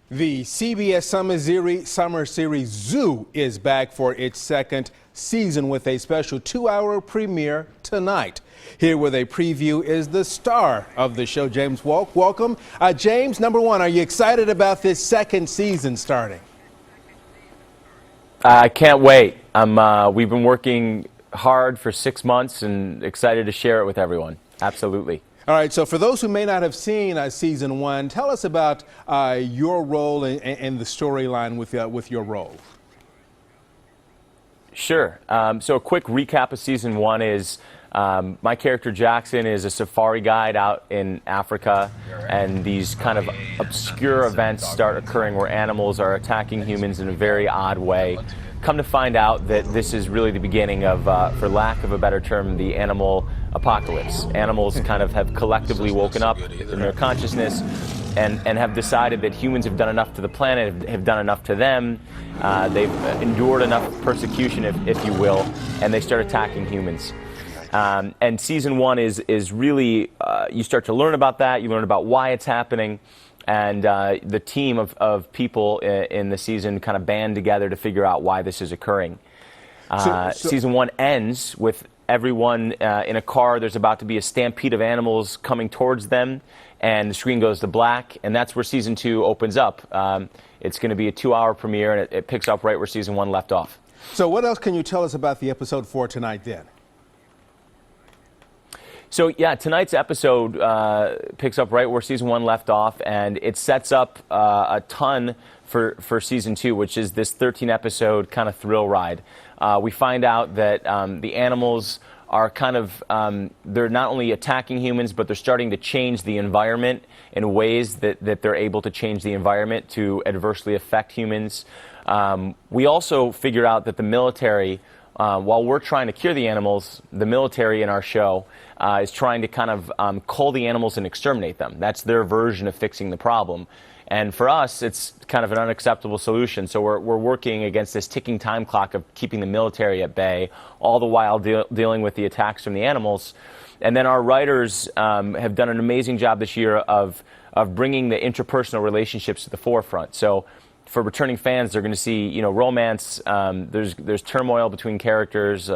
The CBS Summer Series Zoo is back for its second season with a special 2-hour premiere tonight. Here with a preview is the star of the show, James Walk. Welcome. James, number one, are you excited about this second season starting? I can't wait. We've been working hard for 6 months and excited to share it with everyone. Absolutely. All right, so for those who may not have seen season one, tell us about your role and the storyline with your role. Sure. So a quick recap of season one is my character Jackson is a safari guide out in Africa, and these kind of obscure events start occurring where animals are attacking humans in a very odd way. Come to find out that this is really the beginning of, for lack of a better term, the animal apocalypse. Animals kind of have collectively woken up in their consciousness and have decided that humans have done enough to the planet, have done enough to them. They've endured enough persecution, if you will, and they start attacking humans. And season one is really, you start to learn about that, you learn about why it's happening, and the team of people in the season kind of band together to figure out why this is occurring. Season one ends with everyone in a car. There's about to be a stampede of animals coming towards them, and the screen goes to black, and that's where season two opens up. It's going to be a 2-hour premiere, and it picks up right where season one left off. So what else can you tell us about the episode for tonight then? So yeah, tonight's episode picks up right where season one left off, and it sets up a ton for season two, which is this 13-episode kind of thrill ride. We find out that the animals are kind of, they're not only attacking humans, but they're starting to change the environment in ways that they're able to change the environment to adversely affect humans. We also figure out that the military, while we're trying to cure the animals, the military in our show is trying to kind of cull the animals and exterminate them. That's their version of fixing the problem. And for us, it's kind of an unacceptable solution. So we're working against this ticking time clock of keeping the military at bay, all the while dealing with the attacks from the animals. And then our writers have done an amazing job this year of bringing the interpersonal relationships to the forefront. So for returning fans, they're going to see, romance. There's turmoil between characters.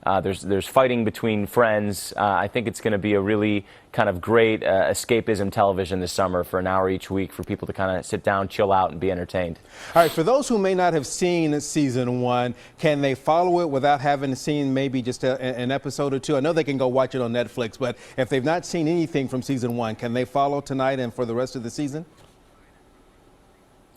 There's fighting between friends. I think it's going to be a really kind of great escapism television this summer for an hour each week for people to kind of sit down, chill out, and be entertained. All right, for those who may not have seen season one, can they follow it without having seen maybe just an episode or two? I know they can go watch it on Netflix, but if they've not seen anything from season one, can they follow tonight and for the rest of the season?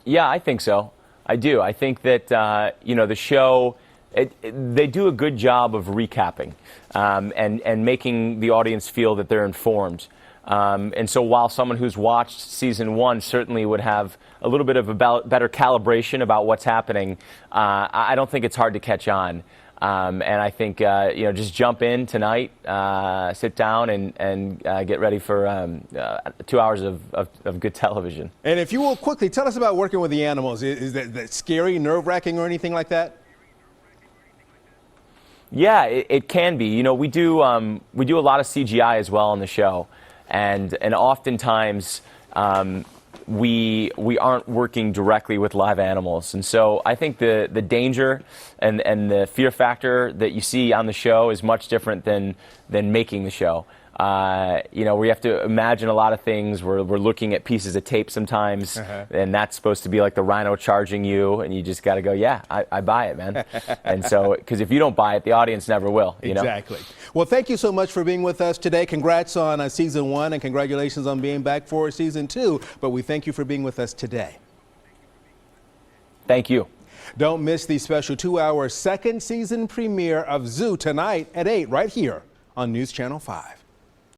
Yeah, I think so. I do. I think that, the show, they do a good job of recapping and making the audience feel that they're informed. And so while someone who's watched season one certainly would have a little bit of a better calibration about what's happening, I don't think it's hard to catch on. And I think, just jump in tonight, sit down and get ready for 2 hours of good television. And if you will quickly, tell us about working with the animals. Is that scary, nerve-wracking, or anything like that? Yeah, it can be. We do a lot of CGI as well on the show, and oftentimes we aren't working directly with live animals, and so I think the danger and the fear factor that you see on the show is much different than making the show. We have to imagine a lot of things. We're looking at pieces of tape sometimes, and that's supposed to be like the rhino charging you, and you just got to go, yeah, I buy it, man. And so, because if you don't buy it, the audience never will. Exactly. Well, thank you so much for being with us today. Congrats on season one, and congratulations on being back for season two. But we thank you for being with us today. Thank you. Don't miss the special 2-hour second season premiere of Zoo tonight at 8 right here on News Channel 5.